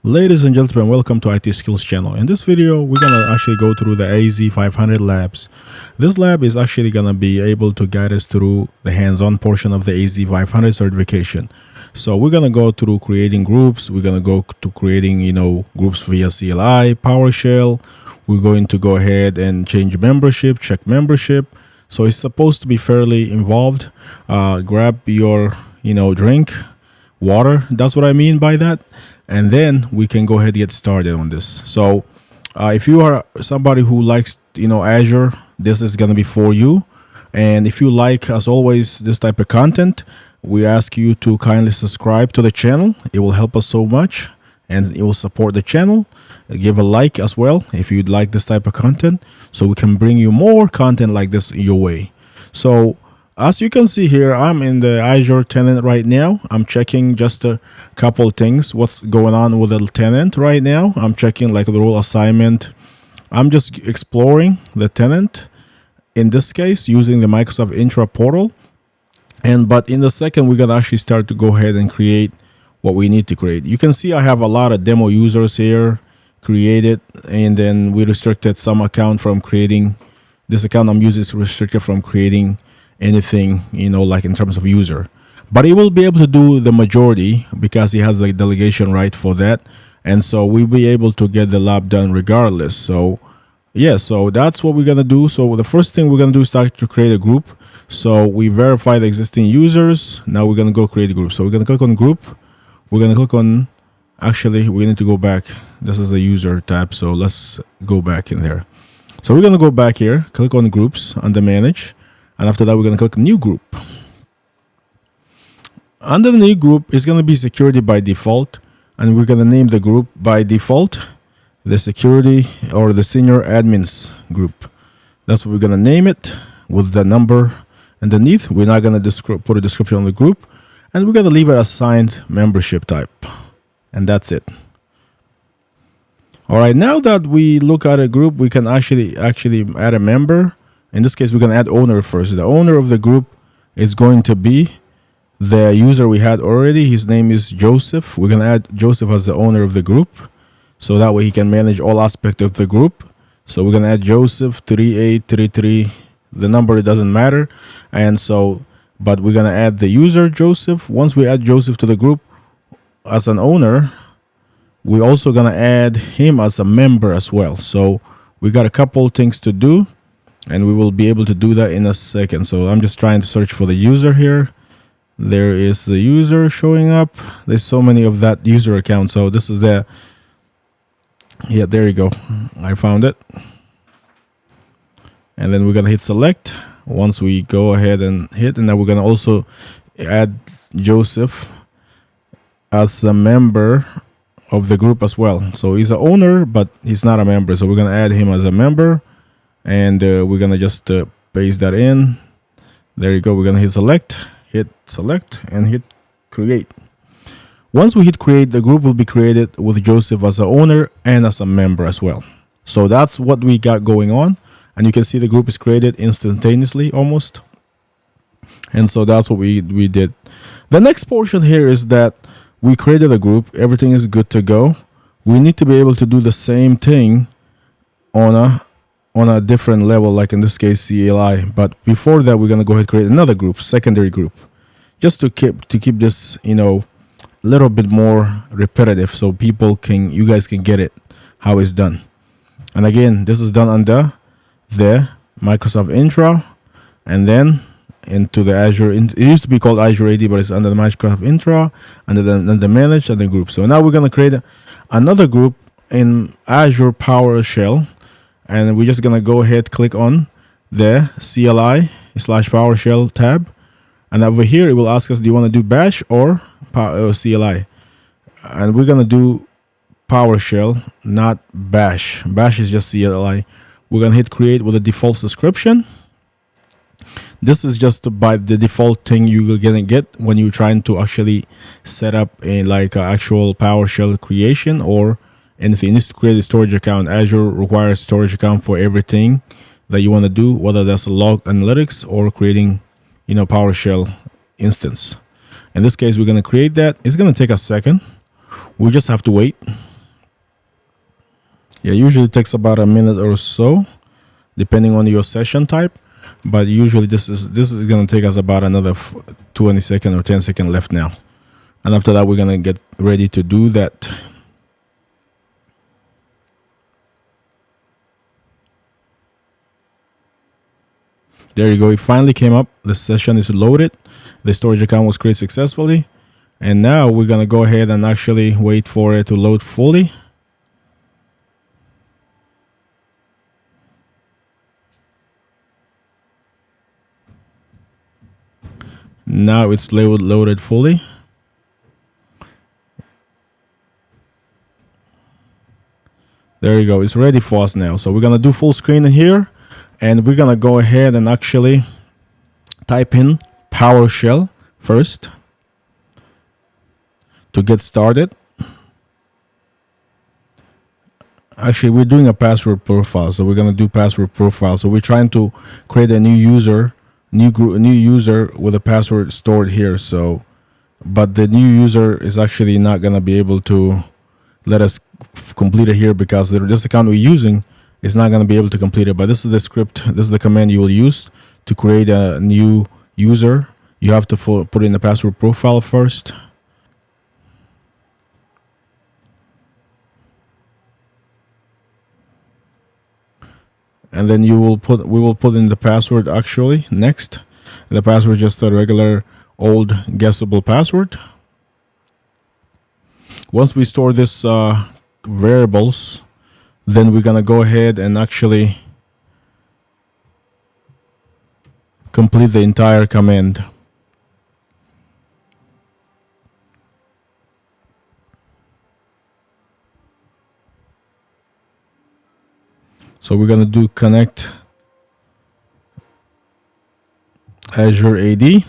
Ladies and gentlemen, welcome to IT Skills channel. In this video, we're gonna actually go through the AZ-500 labs. This lab is actually gonna be able to guide us through the hands-on portion of the AZ-500 certification. So we're gonna go through creating groups. We're gonna go to creating, groups via CLI, PowerShell. We're going to go ahead and change membership, check membership. So it's supposed to be fairly involved. Grab your, drink, water. That's what I mean by that. And then we can go ahead and get started on this. So if you are somebody who likes, Azure, this is going to be for you. And if you like, as always, this type of content, we ask you to kindly subscribe to the channel. It will help us so much and it will support the channel. Give a like as well if you'd like this type of content, so we can bring you more content like this your way. So as you can see here, I'm in the Azure tenant right now. I'm checking just a couple things. What's going on with the tenant right now? I'm checking like the role assignment. I'm just exploring the tenant in this case using the Microsoft Intra portal. But in the second, we're gonna actually start to go ahead and create what we need to create. You can see I have a lot of demo users here created, and then we restricted some account from creating. This account I'm using is restricted from creating anything, like in terms of user, but he will be able to do the majority because he has the delegation right for that, and so we'll be able to get the lab done regardless. So yeah, so that's what we're gonna do. So the first thing we're gonna do is start to create a group. So we verify the existing users. Now we're gonna go create a group. So we're gonna click on group. We're gonna click on, actually we need to go back. This is the user tab, so let's go back in there. So we're gonna go back here, click on groups under manage. And after that, we're going to click new group. Under the new group is going to be security by default. And we're going to name the group by default the security or the senior admins group. That's what we're going to name it with the number underneath. We're not going to put a description on the group. And we're going to leave it assigned membership type. And that's it. All right, now that we look at a group, we can actually add a member. In this case, we're going to add owner first. The owner of the group is going to be the user we had already. His name is Joseph. We're going to add Joseph as the owner of the group, so that way he can manage all aspects of the group. So we're going to add Joseph 3833. The number, it doesn't matter. And so, but we're going to add the user Joseph. Once we add Joseph to the group as an owner, we're also going to add him as a member as well. So we got a couple things to do, and we will be able to do that in a second. So I'm just trying to search for the user here. There is the user showing up. There's so many of that user account. So this is the, yeah, there you go. I found it. And then we're going to hit select. Once we go ahead and hit, and then we're going to also add Joseph as a member of the group as well. So he's an owner, but he's not a member. So we're going to add him as a member. And we're going to just paste that in. There you go. We're going to hit select, and hit create. Once we hit create, the group will be created with Joseph as the owner and as a member as well. So that's what we got going on. And you can see the group is created instantaneously almost. And so that's what we did. The next portion here is that we created a group. Everything is good to go. We need to be able to do the same thing on a different level, like in this case CLI. But before that, we're going to go ahead and create another group, secondary group, just to keep this a little bit more repetitive, so you guys can get it how it's done. And again, this is done under the Microsoft Intra, and then into the Azure. It used to be called Azure AD, but it's under the Microsoft Intra, under the manage and the group. So now we're going to create another group in Azure PowerShell. And we're just going to go ahead, click on the CLI/PowerShell tab. And over here, it will ask us, do you want to do Bash or CLI? And we're going to do PowerShell, not Bash. Bash is just CLI. We're going to hit create with a default subscription. This is just by the default thing you're going to get when you're trying to actually set up actual PowerShell creation or anything. You need to create a storage account. Azure requires storage account for everything that you want to do, whether that's log analytics or creating, PowerShell instance. In this case, we're going to create that. It's going to take a second. We just have to wait. Yeah, usually it takes about a minute or so, depending on your session type. But usually this is gonna take us about another 20 seconds or 10 seconds left now. And after that, we're gonna get ready to do that. There you go. It finally came up. The session is loaded. The storage account was created successfully. And now we're gonna go ahead and actually wait for it to load fully. Now it's loaded fully. There you go. It's ready for us now. So we're gonna do full screen here, and we're gonna go ahead and actually type in PowerShell first to get started. Actually, we're doing a password profile, so we're gonna do password profile. So we're trying to create a new user, new user with a password stored here. So, but the new user is actually not gonna be able to let us complete it here because this account we're using is not gonna be able to complete it. But this is the script. This is the command you will use to create a new user. You have to put in the password profile first. And then we will put in the password actually next. The password is just a regular old guessable password. Once we store this variables, then we're gonna go ahead and actually complete the entire command. So we're gonna do connect Azure AD,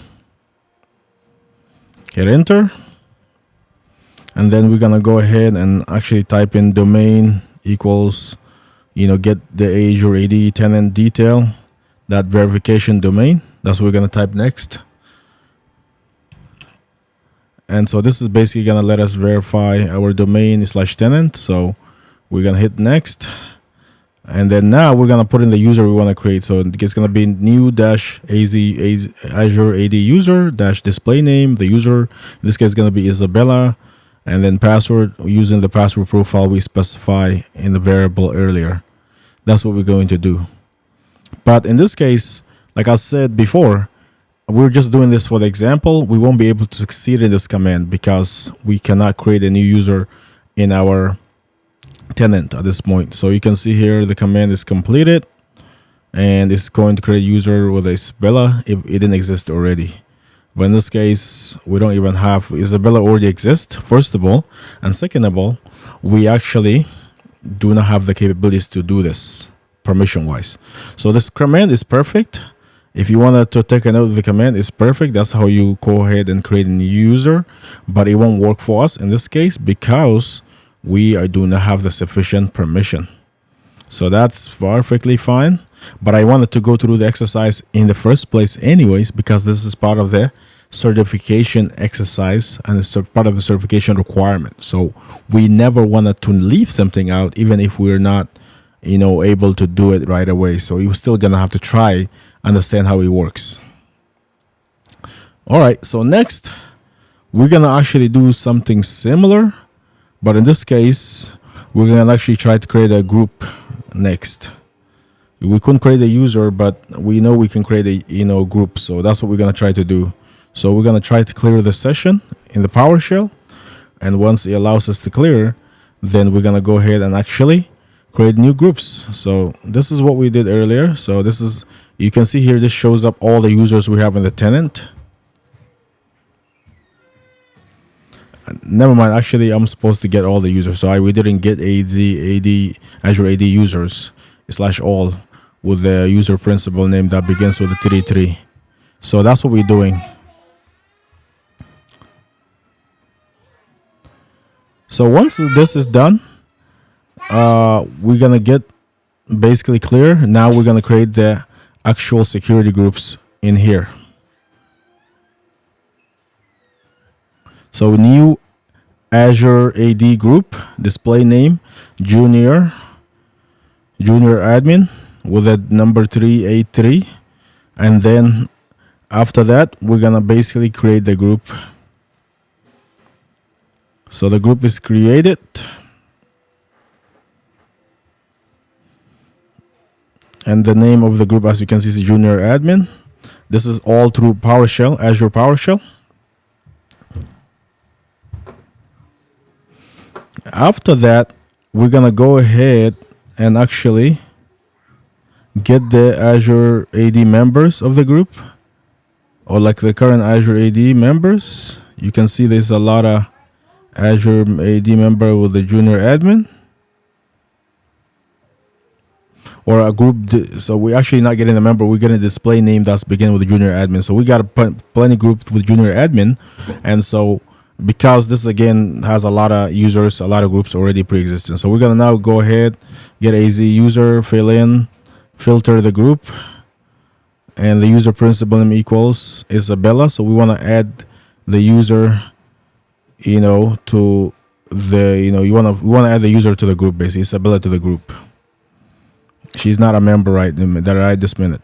hit enter, and then we're gonna go ahead and actually type in domain equals, get the Azure AD tenant detail, that verification domain. That's what we're gonna type next. And so this is basically gonna let us verify our domain / tenant. So we're gonna hit next. And then now we're gonna put in the user we want to create. So it's gonna be new Azure AD user display name. The user in this case is gonna be Isabella, and then password using the password profile we specify in the variable earlier. That's what we're going to do. But in this case, like I said before, we're just doing this for the example. We won't be able to succeed in this command because we cannot create a new user in our tenant at this point. So you can see here the command is completed and it's going to create a user with Isabella if it didn't exist already. But in this case, we don't even have Isabella already exist, first of all, and second of all, we actually do not have the capabilities to do this permission wise. So this command is perfect. If you wanted to take a note of the command, it's perfect. That's how you go ahead and create a new user, but it won't work for us in this case because we do not have the sufficient permission. So that's perfectly fine. But I wanted to go through the exercise in the first place anyways, because this is part of the certification exercise and it's part of the certification requirement. So we never wanted to leave something out, even if we're not, able to do it right away. So you're still gonna have to try, understand how it works. All right, so next we're gonna actually do something similar. But in this case, we're going to actually try to create a group next. We couldn't create a user, but we know we can create a group. So that's what we're going to try to do. So we're going to try to clear the session in the PowerShell. And once it allows us to clear, then we're going to go ahead and actually create new groups. So this is what we did earlier. So you can see here, this shows up all the users we have in the tenant. Never mind. Actually, I'm supposed to get all the users. So we didn't get Azure AD users / all with the user principal name that begins with the 33. So that's what we're doing. So once this is done, we're gonna get basically clear. Now we're gonna create the actual security groups in here. So new Azure AD group, display name, junior, junior admin with the number 383, and then after that we're gonna basically create the group. So the group is created, and the name of the group, as you can see, is junior admin. This is all through PowerShell, Azure PowerShell. After that, we're gonna go ahead and actually get the Azure AD members of the group, or like the current Azure AD members. You can see there's a lot of Azure AD member with the junior admin, or a group. So we're actually not getting a member, we're getting a display name that's beginning with the junior admin. So we got plenty group with junior admin, and so because this again has a lot of users, a lot of groups already pre-existing. So we're gonna now go ahead, get AZ user, fill in, filter the group, and the user principal name equals Isabella. So we want to add the user, to the, we want to add the user to the group, basically Isabella to the group. She's not a member right this minute.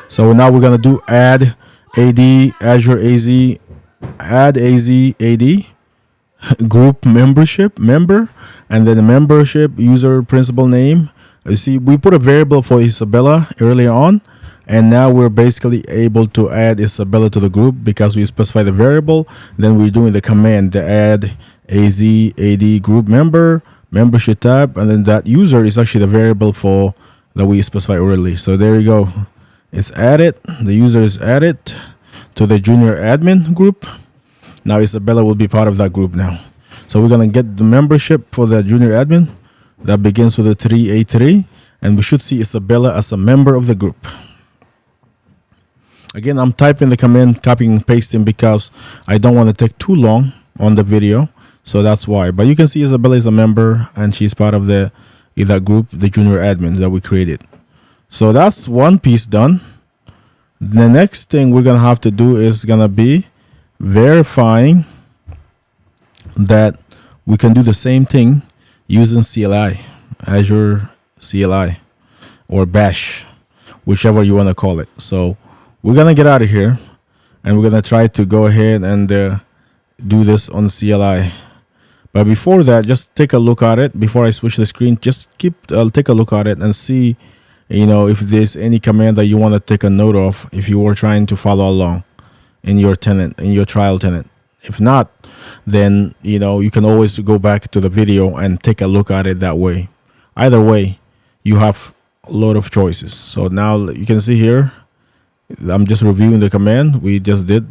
So now we're gonna do add AD Azure AZ, add AZ AD group member, and then the membership user principal name. You see, we put a variable for Isabella earlier on, and now we're basically able to add Isabella to the group because we specify the variable. Then we're doing the command, the add AZ AD group membership tab, and then that user is actually the variable for that we specify early. So there you go. It's added. The user is added to the junior admin group. Now Isabella will be part of that group now. So we're gonna get the membership for the junior admin that begins with a 383, and we should see Isabella as a member of the group. Again, I'm typing the command, copying and pasting because I don't want to take too long on the video, so that's why. But you can see Isabella is a member and she's part of that group, the junior admin that we created. So that's one piece done. The next thing we're gonna have to do is gonna be verifying that we can do the same thing using CLI, Azure CLI, or Bash, whichever you want to call it. So we're gonna get out of here and we're gonna try to go ahead and do this on CLI. But before that, just take a look at it. Before I switch the screen, just take a look at it and see, if there's any command that you want to take a note of if you were trying to follow along in your tenant, in your trial tenant. If not, then you can always go back to the video and take a look at it that way. Either way, you have a lot of choices. So now you can see here, I'm just reviewing the command we just did.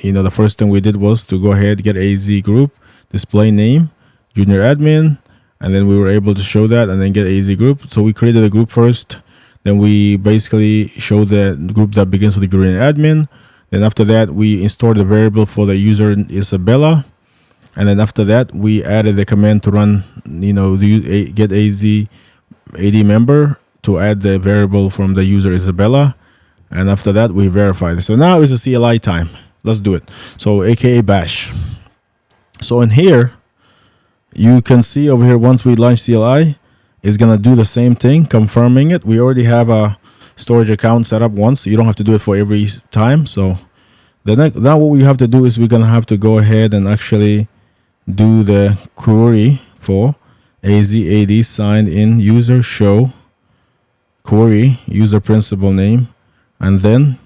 The first thing we did was to go ahead, get AZ group, display name, junior admin, and then we were able to show that and then get AZ group. So we created a group first, then we basically show the group that begins with the junior admin. Then after that, we installed the variable for the user Isabella, and then after that, we added the command to run, get AZ AD member to add the variable from the user Isabella, and after that, we verified. So now is the CLI time. Let's do it. So AKA Bash. So in here, you can see over here, once we launch CLI, it's gonna do the same thing, confirming it. We already have a storage account set up once, so you don't have to do it for every time. So now what we have to do is we're gonna have to go ahead and actually do the query for AZ-AD signed in user show query user principal name, and then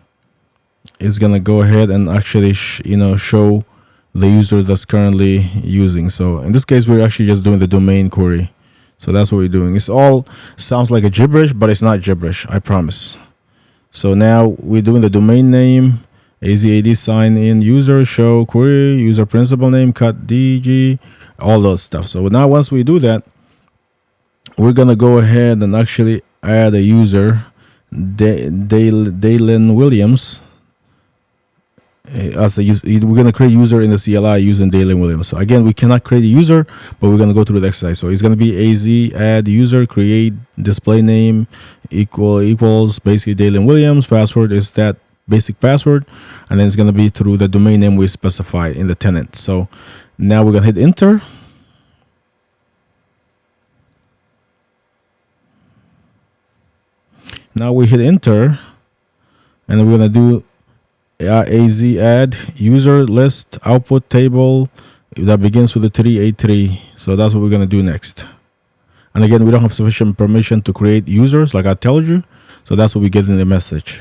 it's gonna go ahead and actually show the user that's currently using. So in this case, we're actually just doing the domain query. So that's what we're doing. It's all sounds like a gibberish, but it's not gibberish, I promise. So now we're doing the domain name, AZ-AD sign in user show query user principal name cut DG, all those stuff. So now once we do that, we're gonna go ahead and actually add a user, Dalen Williams. We're going to create a user in the CLI using Dalen Williams. So again, we cannot create a user, but we're going to go through the exercise. So it's going to be AZ add user create display name equals basically Dalen Williams. Password is that basic password, and then it's going to be through the domain name we specify in the tenant. So now we're going to hit enter. Now we hit enter, and then we're going to do AZ add user list output table that begins with the 383. So that's what we're going to do next. And again, we don't have sufficient permission to create users like I told you. So that's what we get in the message.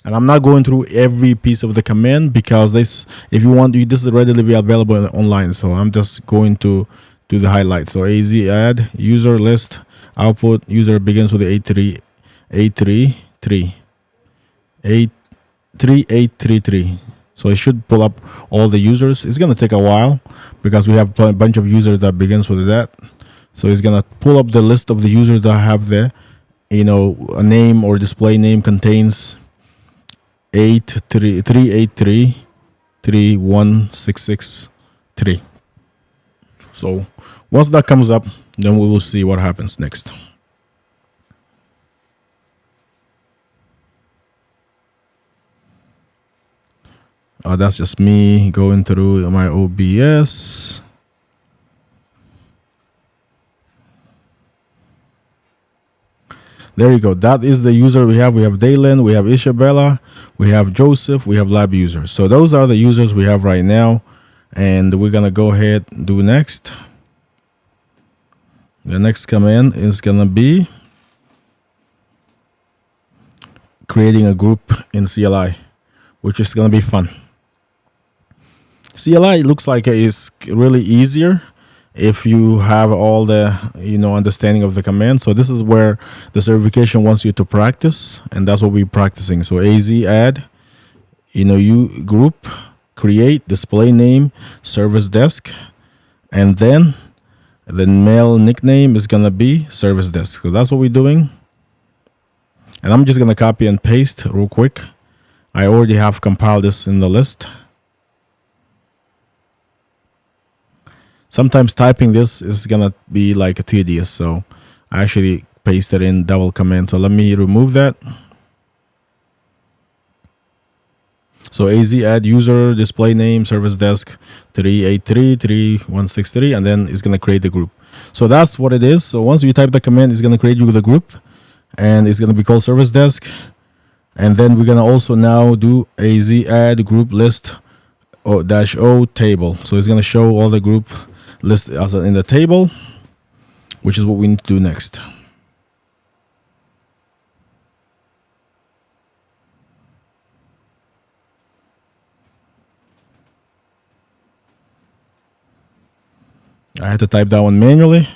And I'm not going through every piece of the command because this, if you want, this is readily available online. So I'm just going to do the highlights. So AZ add user list output user begins with the 3833. So it should pull up all the users. It's going to take a while because we have a bunch of users that begins with that. So it's going to pull up the list of the users that have there. You know, a name or display name contains 383.31663. So once that comes up, then we will see what happens next. That's just me going through my OBS. There you go. That is the user we have. We have Dalen, we have Isabella, we have Joseph, we have lab users. So those are the users we have right now. And we're going to go ahead and do next. The next command is going to be creating a group in CLI, which is going to be fun. CLI looks like it is really easier if you have all the understanding of the command. So this is where the certification wants you to practice, and that's what we're practicing. So AZ add, you group, create, display name, service desk, and then the mail nickname is gonna be service desk. So that's what we're doing. And I'm just gonna copy and paste real quick. I already have compiled this in the list. Sometimes typing this is gonna be like tedious, so I actually pasted in double command. So let me remove that. So AZ add user display name service desk 383.31663, and then it's gonna create the group. So that's what it is. So once you type the command, it's gonna create you the group, and it's gonna be called service desk. And then we're gonna also now do AZ add group list -o table. So it's gonna show all the group list as in the table, which is what we need to do next. I had to type that one manually.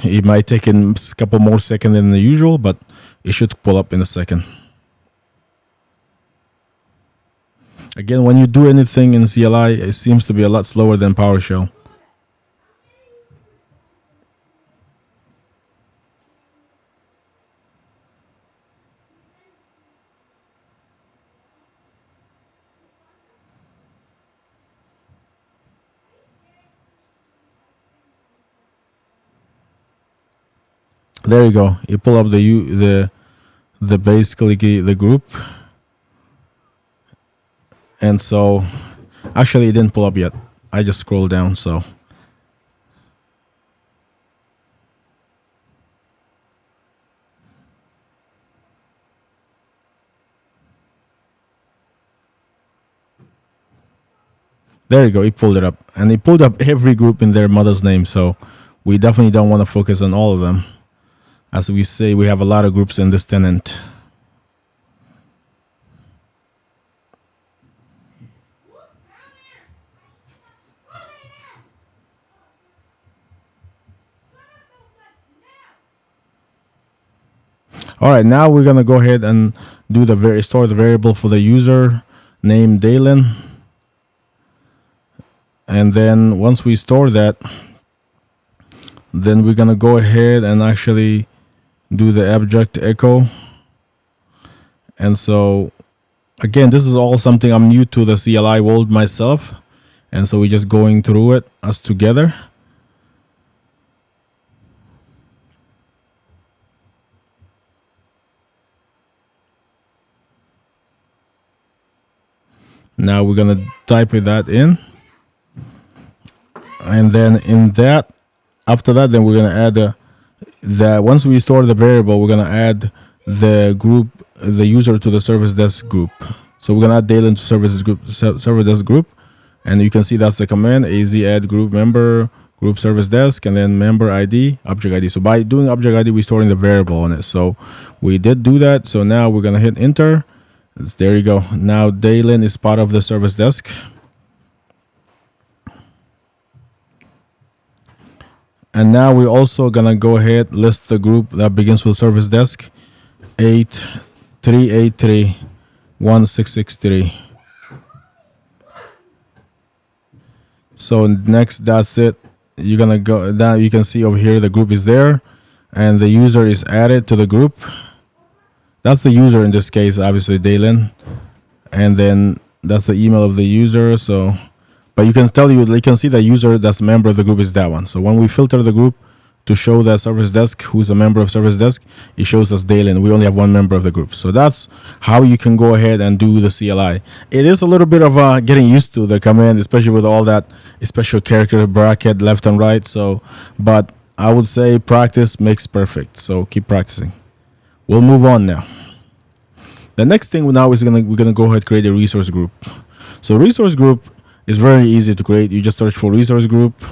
It might take a couple more seconds than the usual, but it should pull up in a second. Again, when you do anything in CLI, it seems to be a lot slower than PowerShell. There you go. You pull up the basically the group, and so actually it didn't pull up yet. I just scrolled down. So there you go. It pulled it up, and it pulled up every group in their mother's name. So we definitely don't want to focus on all of them. As we say, we have a lot of groups in this tenant. All right, now we're gonna go ahead and do store the variable for the user name Dalen, and then once we store that, then we're gonna go ahead and actually do the abject echo. And so again, this is all something I'm new to the CLI world myself, and so we're just going through it as together. Now we're gonna type that in, and then in that, after that, then we're gonna add the once we store the variable, we're gonna add the group, the user to the service desk group. So we're gonna add Dalen to service desk group, and you can see that's the command: az add group member group service desk, and then member ID object ID. So by doing object ID, we're storing the variable on it. So we did do that. So now we're gonna hit enter. There you go. Now Dalen is part of the service desk. And now we're also gonna go ahead, list the group that begins with service desk 83831663. So next, that's it. You're gonna go down. You can see over here the group is there, and the user is added to the group. That's the user in this case, obviously Dalen, and then that's the email of the user. So, but you can see the user that's a member of the group is that one. So when we filter the group to show that service desk who's a member of service desk, it shows us Dalen. We only have one member of the group. So that's how you can go ahead and do the CLI. It is a little bit of getting used to the command, especially with all that special character bracket left and right. So, but I would say practice makes perfect. So keep practicing. We'll move on now. The next thing now is we're gonna go ahead and create a resource group. So resource group is very easy to create. You just search for resource group,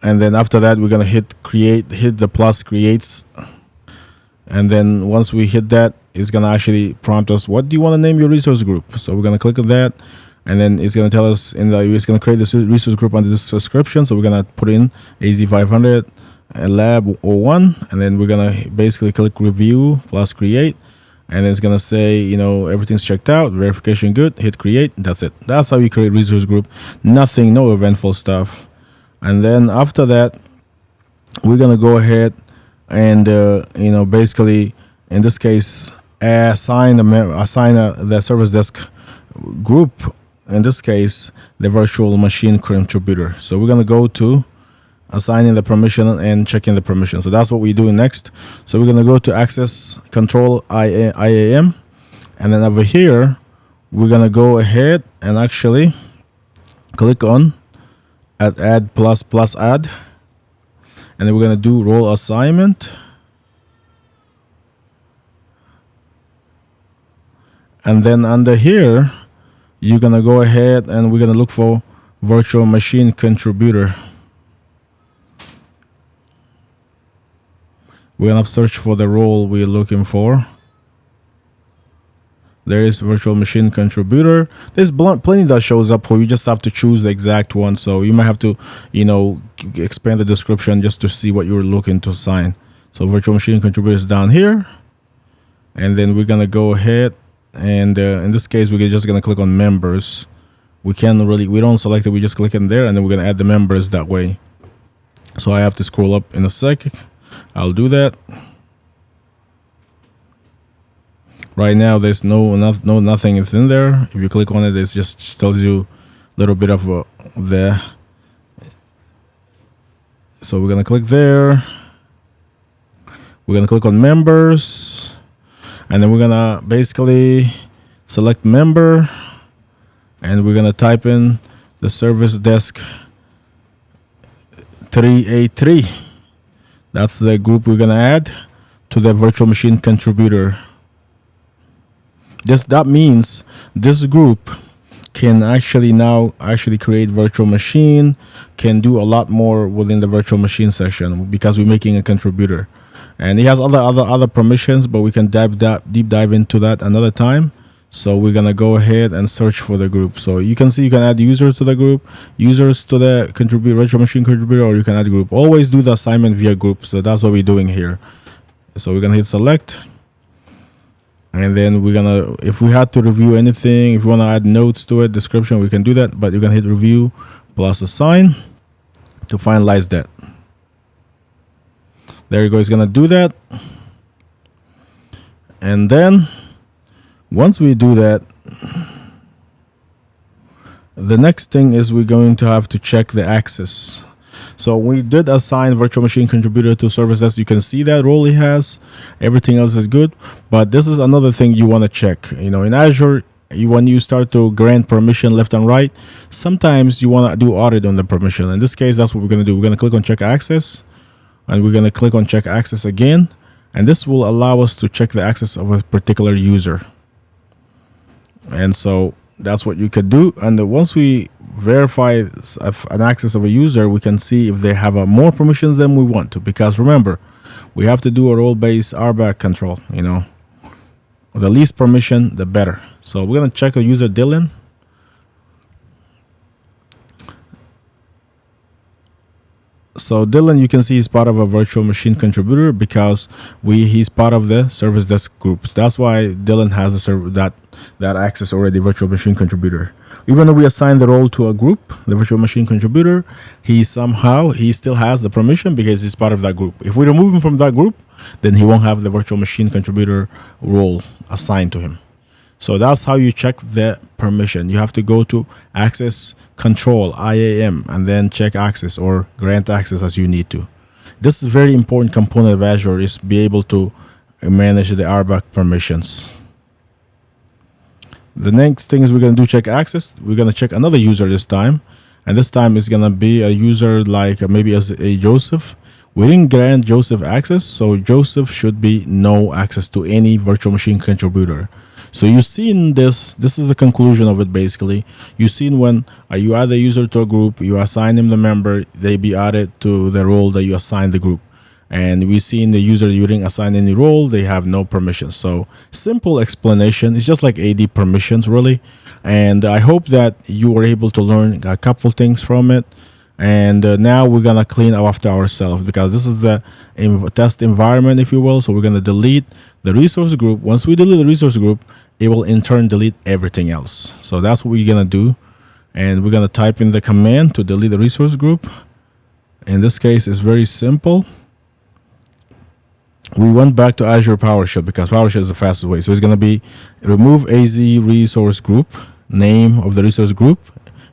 and then after that we're gonna hit the plus creates, and then once we hit that, it's gonna actually prompt us, what do you want to name your resource group? So we're gonna click on that, and then it's gonna tell us it's gonna create this resource group under this description. So we're gonna put in AZ-500 and lab 01, and then we're gonna basically click review plus create, and it's gonna say, everything's checked out, verification good, hit create. That's it. That's how you create resource group. Nothing, no eventful stuff. And then after that, we're gonna go ahead and basically in this case assign the service desk group, in this case the virtual machine contributor. So we're gonna go to assigning the permission and checking the permission. So that's what we're doing next. So we're gonna go to access control IAM, and then over here we're gonna go ahead and actually click on add plus add, and then we're gonna do role assignment, and then under here you're gonna go ahead and we're gonna look for virtual machine contributor. We're gonna search for the role we're looking for. There is virtual machine contributor. There's plenty that shows up for you. Just have to choose the exact one. So you might have to, expand the description just to see what you're looking to assign. So virtual machine contributor is down here, and then we're gonna go ahead and in this case we're just gonna click on members. We don't select it. We just click in there, and then we're gonna add the members that way. So I have to scroll up in a second. I'll do that. Right now there's nothing is in there. If you click on it, it just tells you a little bit of there. So we're gonna click there. We're gonna click on members, and then we're gonna basically select member, and we're gonna type in the service desk 383. That's the group we're gonna add to the virtual machine contributor. That means this group can actually create virtual machine, can do a lot more within the virtual machine section because we're making a contributor, and it has other permissions, but we can deep dive into that another time. So we're gonna go ahead and search for the group. So you can see you can add users to the group, users to the virtual machine contributor, or you can add a group. Always do the assignment via group. So that's what we're doing here. So we're gonna hit select, and then we're gonna, if we had to review anything, if you want to add notes to it, description, we can do that. But you're gonna hit review plus assign to finalize that. There you go. It's gonna do that, and then once we do that, the next thing is we're going to have to check the access. So we did assign virtual machine contributor to service desk. You can see that role he has. Everything else is good, but this is another thing you want to check. In Azure, when you start to grant permission left and right, sometimes you want to do audit on the permission. In this case, that's what we're going to do. We're going to click on check access, and we're going to click on check access again, and this will allow us to check the access of a particular user. And so that's what you could do. And once we verify an access of a user, we can see if they have more permissions than we want to, because remember, we have to do a role-based RBAC control. The least permission, the better. So we're going to check the user Dylan. So Dylan, you can see he's part of a virtual machine contributor because he's part of the service desk groups. That's why Dylan has that access already, virtual machine contributor. Even though we assign the role to a group, the virtual machine contributor, he still has the permission because he's part of that group. If we remove him from that group, then he won't have the virtual machine contributor role assigned to him. So that's how you check the permission. You have to go to access control, IAM, and then check access or grant access as you need to. This is a very important component of Azure, is be able to manage the RBAC permissions. The next thing is we're going to do check access. We're going to check another user this time. And this time it's going to be a user like maybe as a Joseph. We didn't grant Joseph access, so Joseph should be no access to any virtual machine contributor. So you've seen this is the conclusion of it basically. You've seen when you add a user to a group, you assign him the member, they be added to the role that you assign the group. And we see in the user you didn't assign any role, they have no permissions. So simple explanation. It's just like AD permissions really. And I hope that you were able to learn a couple things from it. And now we're going to clean up after ourselves, because this is the test environment, if you will. So we're going to delete the resource group. Once we delete the resource group, it will in turn delete everything else. So that's what we're going to do. And we're going to type in the command to delete the resource group. In this case, it's very simple. We went back to Azure PowerShell because PowerShell is the fastest way. So it's going to be remove AZ resource group, name of the resource group.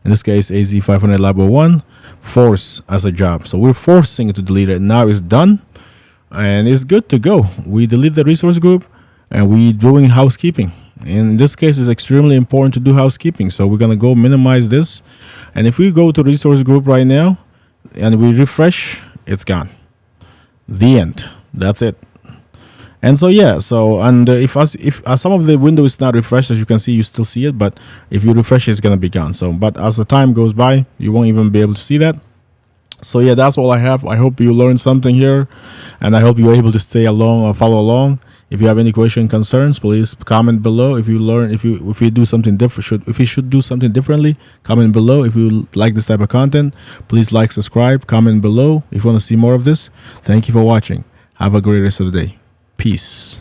In this case, AZ-500 Lab 01, force as a job. So we're forcing it to delete it. Now it's done and it's good to go. We delete the resource group and we're doing housekeeping. In this case, it's extremely important to do housekeeping. So we're going to go minimize this. And if we go to resource group right now and we refresh, it's gone. The end. That's it. And so yeah, so and if some of the window is not refreshed, as you can see, you still see it, but if you refresh, it's gonna be gone. So but as the time goes by, you won't even be able to see that. So yeah, that's all I have. I hope you learned something here, and I hope you're able to stay along or follow along. If you have any question, concerns, please comment below. If you learn, if you do something different, if you should do something differently, comment below. If you like this type of content, please like, subscribe, comment below if you want to see more of this. Thank you for watching. Have a great rest of the day. Peace.